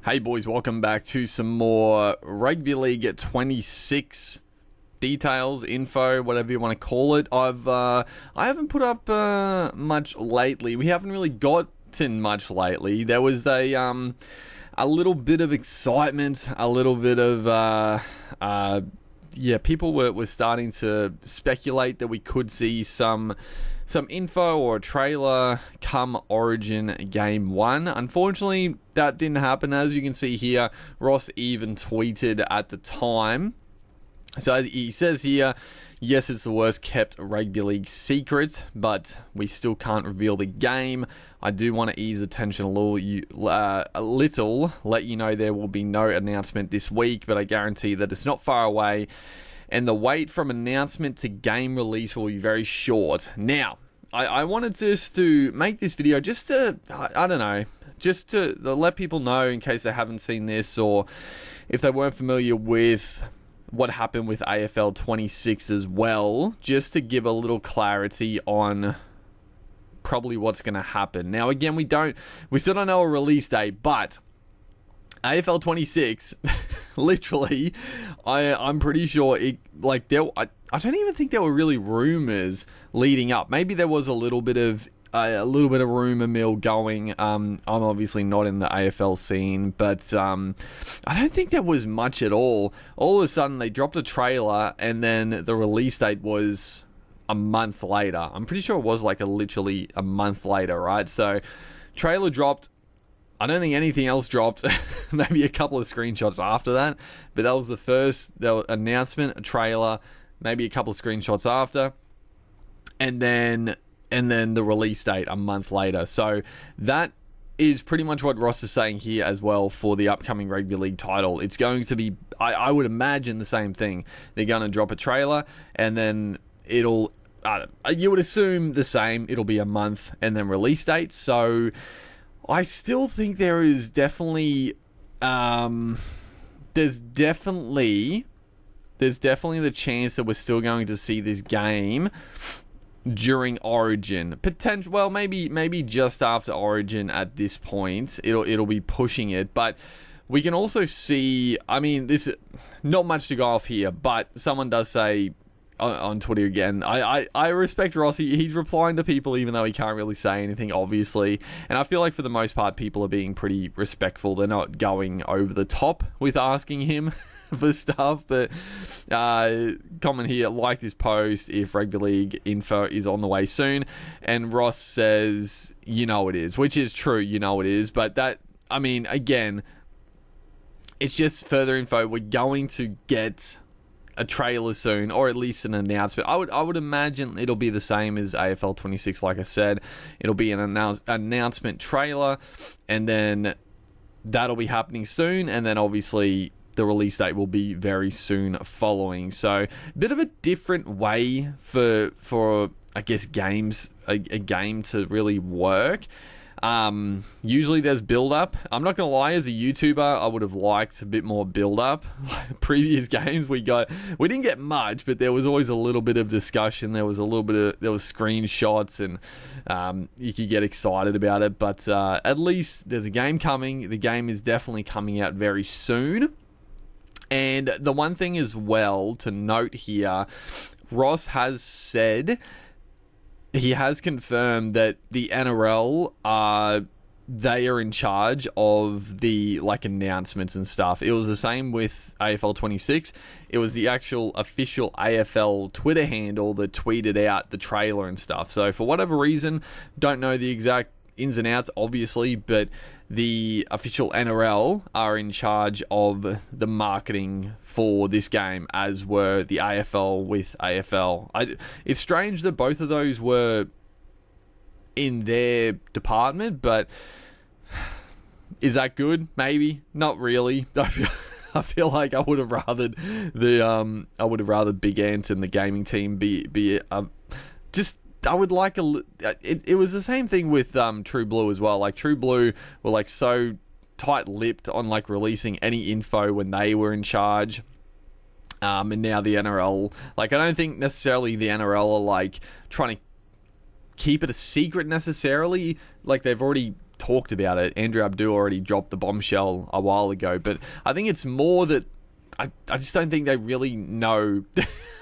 Hey boys, welcome back to some more Rugby League 26 details, info, whatever you want to call it. I haven't put up much lately. We haven't really gotten much lately. There was a little bit of excitement, a little bit of people were starting to speculate that we could see some info or a trailer come Origin Game 1. Unfortunately, that didn't happen. As you can see here, Ross even tweeted at the time. So he says here, yes, it's the worst kept Rugby League secret, but we still can't reveal the game. I do want to ease the tension a little, let you know there will be no announcement this week, but I guarantee that it's not far away. And the wait from announcement to game release will be very short. Now, I wanted just to make this video just to, just to let people know in case they haven't seen this or if they weren't familiar with what happened with AFL 26 as well, just to give a little clarity on probably what's going to happen. Now, again, we still don't know a release date, but AFL 26, literally, I'm pretty sure I don't even think there were really rumors leading up. Maybe there was a little bit of rumor mill going. I'm obviously not in the AFL scene, but I don't think there was much at all. All of a sudden, they dropped a trailer, and then the release date was a month later. I'm pretty sure it was literally a month later, right? So, trailer dropped. I don't think anything else dropped. Maybe a couple of screenshots after that, but that was the first announcement, a trailer, maybe a couple of screenshots after, and then the release date a month later. So that is pretty much what Ross is saying here as well for the upcoming Rugby League title. It's going to be, I would imagine, the same thing. They're going to drop a trailer, and then you would assume the same. It'll be a month, and then release date. So I still think there is definitely, there's definitely the chance that we're still going to see this game during Origin. Well, maybe just after Origin at this point. It'll be pushing it, but we can also see, this is not much to go off here, but someone does say on Twitter again, I respect Rossi. He's replying to people even though he can't really say anything, obviously. And I feel like for the most part, people are being pretty respectful. They're not going over the top with asking him for stuff. But comment here, like this post if Rugby League info is on the way soon. And Ross says, you know it is, which is true, you know it is. But that, again, it's just further info. We're going to get a trailer soon, or at least an announcement. I would imagine it'll be the same as AFL 26. Like I said, it'll be an announcement trailer, and then that'll be happening soon, and then obviously the release date will be very soon following. So a bit of a different way for I guess a game to really work. Usually there's build up. I'm not gonna lie, as a YouTuber, I would have liked a bit more build up. Previous games we didn't get much, but there was always a little bit of discussion. There was screenshots, and you could get excited about it. But at least there's a game coming. The game is definitely coming out very soon. And the one thing as well to note here, Ross has said, he has confirmed that the NRL they are in charge of the announcements and stuff. It was the same with AFL 26. It was the actual official AFL Twitter handle that tweeted out the trailer and stuff. So for whatever reason, don't know the exact ins and outs, obviously, but the official NRL are in charge of the marketing for this game, as were the AFL with AFL. It's strange that both of those were in their department, but is that good? Maybe not really. I feel like I would have rathered Big Ant and the gaming team be just. I would like it was the same thing with True Blue as well. Like True Blue were so tight-lipped on releasing any info when they were in charge. And now the NRL, I don't think necessarily the NRL are trying to keep it a secret necessarily. They've already talked about it. Andrew Abdul already dropped the bombshell a while ago, but I think it's more that I just don't think they really know.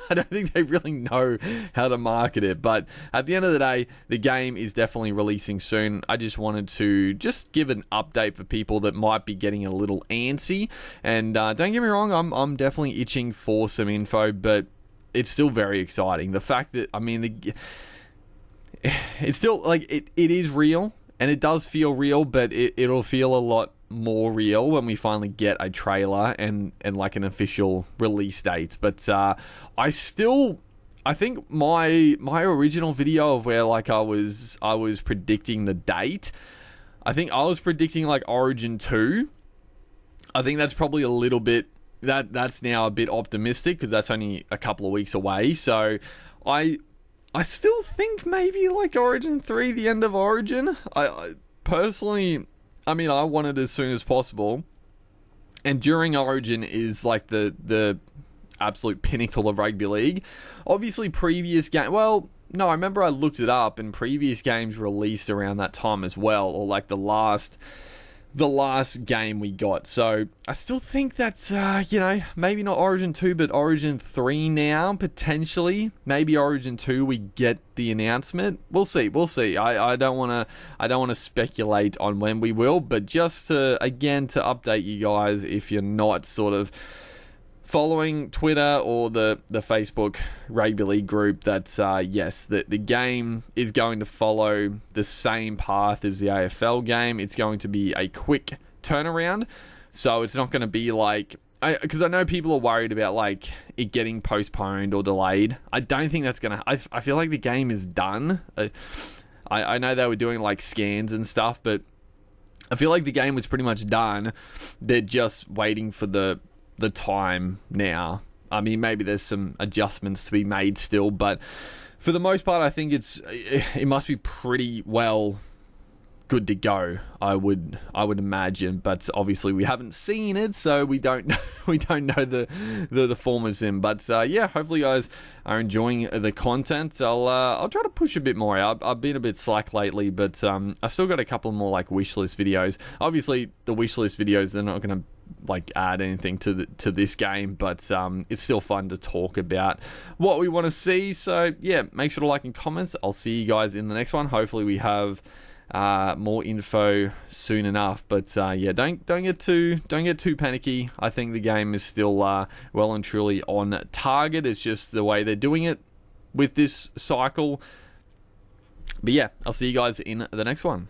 I don't think they really know how to market it. But at the end of the day, the game is definitely releasing soon. I just wanted to just give an update for people that might be getting a little antsy. And don't get me wrong, I'm definitely itching for some info, but it's still very exciting. The fact that, I mean, it's still, like, it is real, and it does feel real, but it'll feel a lot more real when we finally get a trailer and like an official release date. But I think my original video of where like I was predicting the date, I think I was predicting like Origin 2. I think that's probably a little bit, that's now a bit optimistic because that's only a couple of weeks away. So I still think maybe like Origin 3, the end of Origin. I personally, I mean, I want it as soon as possible. And during Origin is like the absolute pinnacle of rugby league. Obviously, previous game. Well, no, I remember I looked it up, and previous games released around that time as well, or like the last game we got. So I still think that's, maybe not Origin 2, but Origin 3 now, potentially. Maybe Origin 2, we get the announcement. We'll see. I don't want to speculate on when we will, but just to update you guys, if you're not sort of following Twitter or the Facebook Rugby League group, that's yes, the game is going to follow the same path as the AFL game. It's going to be a quick turnaround, so it's not going to be like, because I know people are worried about like it getting postponed or delayed. I don't think that's gonna. I feel like the game is done. I know they were doing like scans and stuff, but I feel like the game was pretty much done. They're just waiting for the time now. I mean, maybe there's some adjustments to be made still, but for the most part, I think it must be pretty well good to go. I would imagine, but obviously we haven't seen it, so we don't know the form of sim. But yeah, hopefully you guys are enjoying the content. I'll try to push a bit more out. I've been a bit slack lately, but I've still got a couple more like wishlist videos. Obviously, the wishlist videos, they're not going to like add anything to this game, but it's still fun to talk about what we want to see. So yeah, make sure to like and comments. I'll see you guys in the next one. Hopefully we have more info soon enough, but yeah, don't get too panicky. I think the game is still well and truly on target. It's just the way they're doing it with this cycle. But yeah, I'll see you guys in the next one.